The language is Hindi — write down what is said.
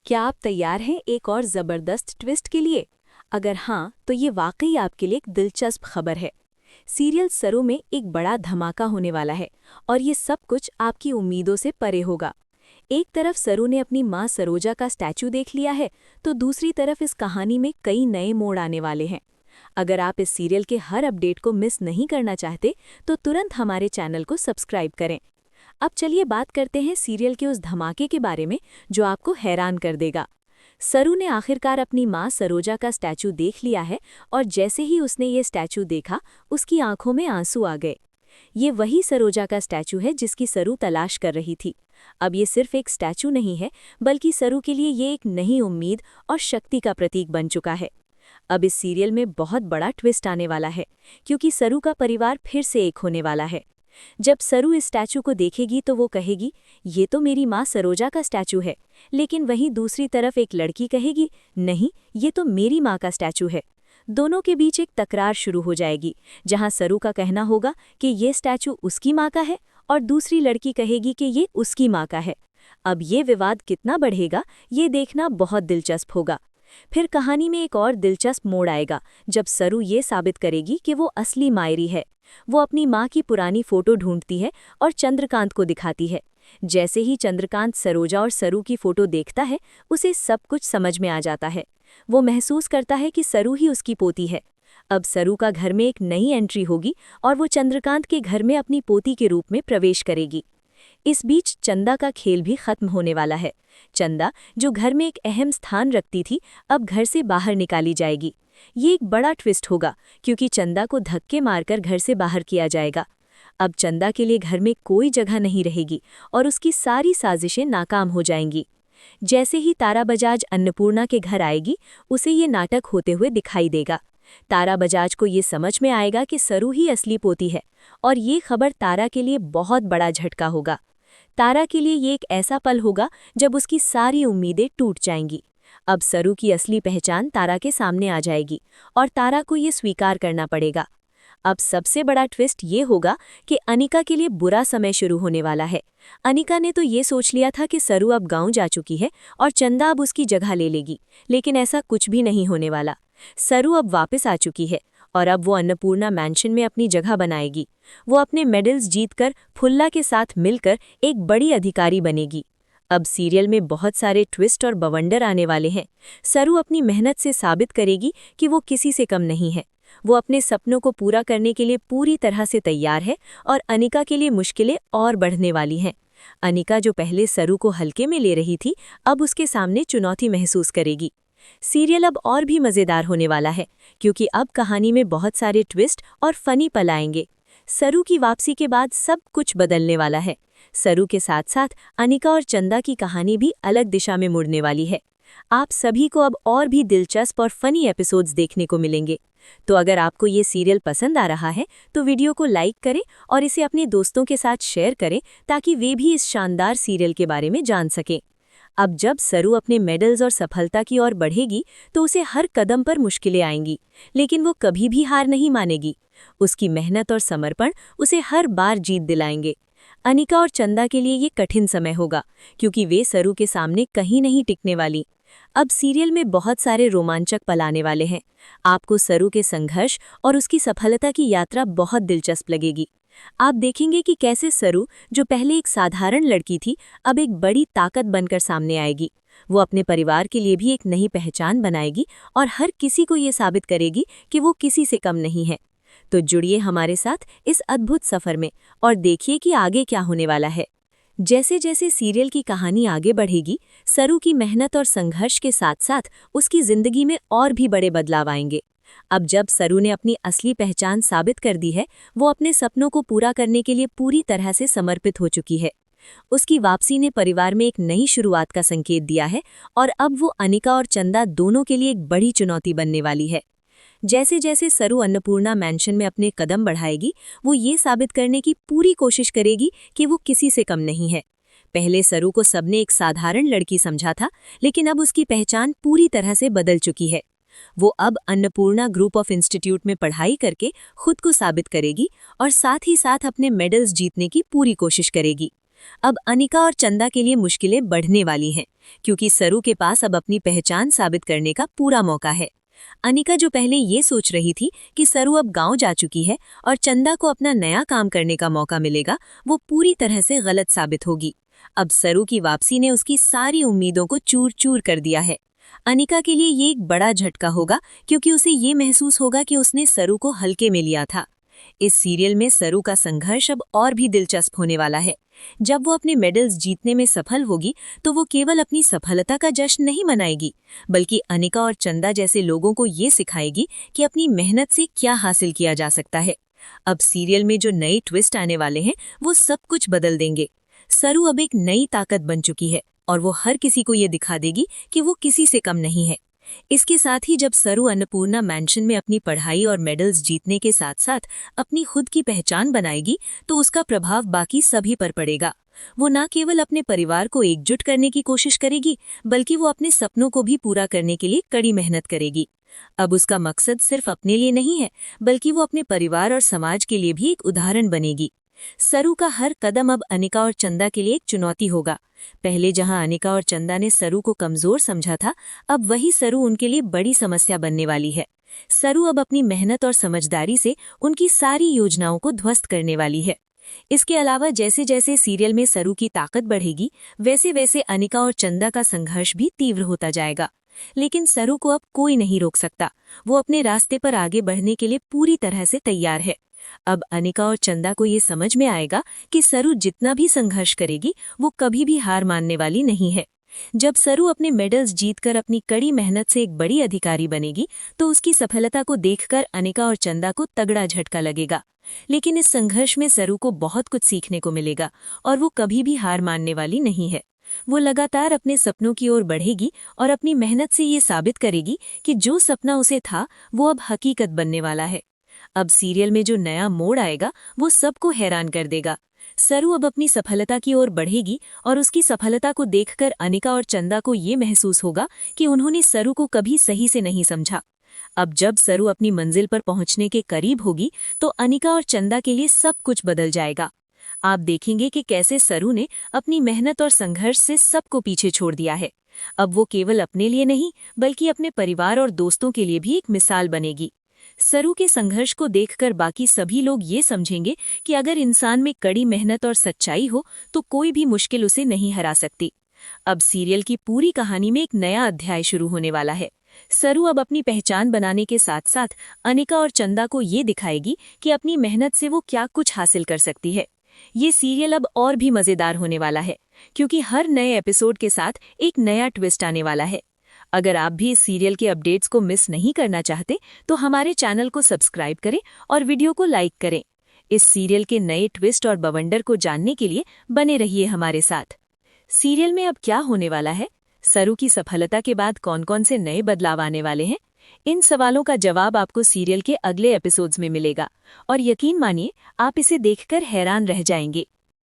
क्या आप तैयार हैं एक और ज़बरदस्त ट्विस्ट के लिए? अगर हाँ, तो ये वाकई आपके लिए एक दिलचस्प खबर है। सीरियल सरू में एक बड़ा धमाका होने वाला है और ये सब कुछ आपकी उम्मीदों से परे होगा। एक तरफ सरू ने अपनी माँ सरोजा का स्टैचू देख लिया है, तो दूसरी तरफ इस कहानी में कई नए मोड़ आने वाले हैं। अगर आप इस सीरियल के हर अपडेट को मिस नहीं करना चाहते, तो तुरंत हमारे चैनल को सब्सक्राइब करें। अब चलिए बात करते हैं सीरियल के उस धमाके के बारे में जो आपको हैरान कर देगा। सरू ने आखिरकार अपनी माँ सरोजा का स्टैचू देख लिया है और जैसे ही उसने ये स्टैचू देखा, उसकी आंखों में आंसू आ गए। ये वही सरोजा का स्टैचू है जिसकी सरू तलाश कर रही थी। अब ये सिर्फ एक स्टैचू नहीं है, बल्कि सरू के लिए ये एक नई उम्मीद और शक्ति का प्रतीक बन चुका है। अब इस सीरियल में बहुत बड़ा ट्विस्ट आने वाला है, क्योंकि सरू का परिवार फिर से एक होने वाला है। जब सरू इस स्टैचू को देखेगी तो वो कहेगी, ये तो मेरी माँ सरोजा का स्टैचू है। लेकिन वहीं दूसरी तरफ एक लड़की कहेगी, नहीं, ये तो मेरी माँ का स्टैचू है। दोनों के बीच एक तकरार शुरू हो जाएगी, जहाँ सरू का कहना होगा कि ये स्टैचू उसकी माँ का है और दूसरी लड़की कहेगी कि ये उसकी माँ का है। अब ये विवाद कितना बढ़ेगा, ये देखना बहुत दिलचस्प होगा। फिर कहानी में एक और दिलचस्प मोड़ आएगा, जब सरू ये साबित करेगी कि वो असली मायरी है। वो अपनी माँ की पुरानी फोटो ढूंढती है और चंद्रकांत को दिखाती है। जैसे ही चंद्रकांत सरोजा और सरू की फोटो देखता है, उसे सब कुछ समझ में आ जाता है। वो महसूस करता है कि सरू ही उसकी पोती है। अब सरू का घर में एक नई एंट्री होगी और वो चंद्रकांत के घर में अपनी पोती के रूप में प्रवेश करेगी। इस बीच चंदा का खेल भी खत्म होने वाला है। चंदा, जो घर में एक अहम स्थान रखती थी, अब घर से बाहर निकाली जाएगी। ये एक बड़ा ट्विस्ट होगा, क्योंकि चंदा को धक्के मारकर घर से बाहर किया जाएगा। अब चंदा के लिए घर में कोई जगह नहीं रहेगी और उसकी सारी साजिशें नाकाम हो जाएंगी। जैसे ही तारा बजाज अन्नपूर्णा के घर आएगी, उसे ये नाटक होते हुए दिखाई देगा। तारा बजाज को ये समझ में आएगा कि सरू ही असली पोती है, और ये खबर तारा के लिए बहुत बड़ा झटका होगा। तारा के लिए ये एक ऐसा पल होगा जब उसकी सारी उम्मीदें टूट जाएंगी। अब सरू की असली पहचान तारा के सामने आ जाएगी और तारा को ये स्वीकार करना पड़ेगा। अब सबसे बड़ा ट्विस्ट ये होगा कि अनिका के लिए बुरा समय शुरू होने वाला है। अनिका ने तो ये सोच लिया था कि सरू अब गांव जा चुकी है और चंदा अब उसकी जगह ले लेगी, लेकिन ऐसा कुछ भी नहीं होने वाला। सरू अब वापस आ चुकी है और अब वो अन्नपूर्णा मैंशन में अपनी जगह बनाएगी। वो अपने मेडल्स जीतकर फुल्ला के साथ मिलकर एक बड़ी अधिकारी बनेगी। अब सीरियल में बहुत सारे ट्विस्ट और बवंडर आने वाले हैं। सरू अपनी मेहनत से साबित करेगी कि वो किसी से कम नहीं है। वो अपने सपनों को पूरा करने के लिए पूरी तरह से तैयार है और अनिका के लिए मुश्किलें और बढ़ने वाली हैं। अनिका, जो पहले सरू को हल्के में ले रही थी, अब उसके सामने चुनौती महसूस करेगी। सीरियल अब और भी मज़ेदार होने वाला है, क्योंकि अब कहानी में बहुत सारे ट्विस्ट और फनी पल आएंगे। सरू की वापसी के बाद सब कुछ बदलने वाला है। सरू के साथ साथ अनिका और चंदा की कहानी भी अलग दिशा में मुड़ने वाली है। आप सभी को अब और भी दिलचस्प और फनी एपिसोड्स देखने को मिलेंगे। तो अगर आपको ये सीरियल पसंद आ रहा है, तो वीडियो को लाइक करें और इसे अपने दोस्तों के साथ शेयर करें, ताकि वे भी इस शानदार सीरियल के बारे में जान सकें। अब जब सरू अपने मेडल्स और सफलता की ओर बढ़ेगी, तो उसे हर कदम पर मुश्किलें आएंगी, लेकिन वो कभी भी हार नहीं मानेगी। उसकी मेहनत और समर्पण उसे हर बार जीत दिलाएंगे। अनिका और चंदा के लिए ये कठिन समय होगा, क्योंकि वे सरू के सामने कहीं नहीं टिकने वाली। अब सीरियल में बहुत सारे रोमांचक पल आने वाले हैं। आपको सरू के संघर्ष और उसकी सफलता की यात्रा बहुत दिलचस्प लगेगी। आप देखेंगे कि कैसे सरू, जो पहले एक साधारण लड़की थी, अब एक बड़ी ताकत बनकर सामने आएगी। वो अपने परिवार के लिए भी एक नई पहचान बनाएगी और हर किसी को ये साबित करेगी कि वो किसी से कम नहीं है। तो जुड़िए हमारे साथ इस अद्भुत सफर में और देखिए कि आगे क्या होने वाला है। जैसे जैसे सीरियल की कहानी आगे बढ़ेगी, सरू की मेहनत और संघर्ष के साथ साथ उसकी जिंदगी में और भी बड़े बदलाव आएंगे। अब जब सरू ने अपनी असली पहचान साबित कर दी है, वो अपने सपनों को पूरा करने के लिए पूरी तरह से समर्पित हो चुकी है। उसकी वापसी ने परिवार में एक नई शुरुआत का संकेत दिया है और अब वो अनिका और चंदा दोनों के लिए एक बड़ी चुनौती बनने वाली है। जैसे जैसे सरू अन्नपूर्णा मैंशन में अपने कदम बढ़ाएगी, वो ये साबित करने की पूरी कोशिश करेगी कि वो किसी से कम नहीं है। पहले सरू को सबने एक साधारण लड़की समझा था, लेकिन अब उसकी पहचान पूरी तरह से बदल चुकी है। वो अब अन्नपूर्णा ग्रुप ऑफ इंस्टीट्यूट में पढ़ाई करके खुद को साबित करेगी और साथ ही साथ अपने मेडल्स जीतने की पूरी कोशिश करेगी। अब अनिका और चंदा के लिए मुश्किलें बढ़ने वाली हैं, क्योंकि सरू के पास अब अपनी पहचान साबित करने का पूरा मौका है। अनिका जो पहले ये सोच रही थी कि सरू अब गांव जा चुकी है और चंदा को अपना नया काम करने का मौका मिलेगा, वो पूरी तरह से गलत साबित होगी। अब सरू की वापसी ने उसकी सारी उम्मीदों को चूर चूर कर दिया है। अनिका के लिए ये एक बड़ा झटका होगा, क्योंकि उसे ये महसूस होगा कि उसने सरू को हल्के में लिया था। इस सीरियल में सरू का संघर्ष अब और भी दिलचस्प होने वाला है। जब वो अपने मेडल्स जीतने में सफल होगी तो वो केवल अपनी सफलता का जश्न नहीं मनाएगी, बल्कि अनिका और चंदा जैसे लोगों को ये सिखाएगी कि अपनी मेहनत से क्या हासिल किया जा सकता है। अब सीरियल में जो नए ट्विस्ट आने वाले हैं वो सब कुछ बदल देंगे। सरू अब एक नई ताकत बन चुकी है और वो हर किसी को ये दिखा देगी कि वो किसी से कम नहीं है। इसके साथ ही जब सरू अन्नपूर्णा मैंशन में अपनी पढ़ाई और मेडल्स जीतने के साथ साथ अपनी खुद की पहचान बनाएगी तो उसका प्रभाव बाकी सभी पर पड़ेगा। वो न केवल अपने परिवार को एकजुट करने की कोशिश करेगी, बल्कि वो अपने सपनों को भी पूरा करने के लिए कड़ी मेहनत करेगी। अब उसका मकसद सिर्फ अपने लिए नहीं है, बल्कि वो अपने परिवार और समाज के लिए भी एक उदाहरण बनेगी। सरू का हर कदम अब अनिका और चंदा के लिए एक चुनौती होगा। पहले जहां अनिका और चंदा ने सरू को कमजोर समझा था, अब वही सरू उनके लिए बड़ी समस्या बनने वाली है। सरू अब अपनी मेहनत और समझदारी से उनकी सारी योजनाओं को ध्वस्त करने वाली है। इसके अलावा जैसे जैसे सीरियल में सरू की ताकत बढ़ेगी, वैसे वैसे अनिका और चंदा का संघर्ष भी तीव्र होता जाएगा। लेकिन सरू को अब कोई नहीं रोक सकता। वो अपने रास्ते पर आगे बढ़ने के लिए पूरी तरह से तैयार है। अब अनिका और चंदा को ये समझ में आएगा कि सरू जितना भी संघर्ष करेगी, वो कभी भी हार मानने वाली नहीं है। जब सरू अपने मेडल्स जीतकर अपनी कड़ी मेहनत से एक बड़ी अधिकारी बनेगी, तो उसकी सफलता को देखकर अनिका और चंदा को तगड़ा झटका लगेगा। लेकिन इस संघर्ष में सरू को बहुत कुछ सीखने को मिलेगा और वो कभी भी हार मानने वाली नहीं है। वो लगातार अपने सपनों की ओर बढ़ेगी और अपनी मेहनत से ये साबित करेगी कि जो सपना उसे था वो अब हकीकत बनने वाला है। अब सीरियल में जो नया मोड़ आएगा वो सबको हैरान कर देगा। सरू अब अपनी सफलता की ओर बढ़ेगी और उसकी सफलता को देखकर अनिका और चंदा को ये महसूस होगा कि उन्होंने सरू को कभी सही से नहीं समझा। अब जब सरू अपनी मंजिल पर पहुंचने के करीब होगी तो अनिका और चंदा के लिए सब कुछ बदल जाएगा। आप देखेंगे कि कैसे सरू ने अपनी मेहनत और संघर्ष से सबको पीछे छोड़ दिया है। अब वो केवल अपने लिए नहीं, बल्कि अपने परिवार और दोस्तों के लिए भी एक मिसाल बनेगी। सरू के संघर्ष को देखकर बाकी सभी लोग ये समझेंगे कि अगर इंसान में कड़ी मेहनत और सच्चाई हो तो कोई भी मुश्किल उसे नहीं हरा सकती। अब सीरियल की पूरी कहानी में एक नया अध्याय शुरू होने वाला है। सरू अब अपनी पहचान बनाने के साथ साथ अनिका और चंदा को ये दिखाएगी कि अपनी मेहनत से वो क्या कुछ हासिल कर सकती है। ये सीरियल अब और भी मजेदार होने वाला है, क्योंकि हर नए एपिसोड के साथ एक नया ट्विस्ट आने वाला है। अगर आप भी इस सीरियल के अपडेट्स को मिस नहीं करना चाहते तो हमारे चैनल को सब्सक्राइब करें और वीडियो को लाइक करें। इस सीरियल के नए ट्विस्ट और बवंडर को जानने के लिए बने रहिए हमारे साथ। सीरियल में अब क्या होने वाला है? सरू की सफलता के बाद कौन कौन से नए बदलाव आने वाले हैं? इन सवालों का जवाब आपको सीरियल के अगले एपिसोड्स में मिलेगा और यकीन मानिए आप इसे देखकर हैरान रह जाएंगे।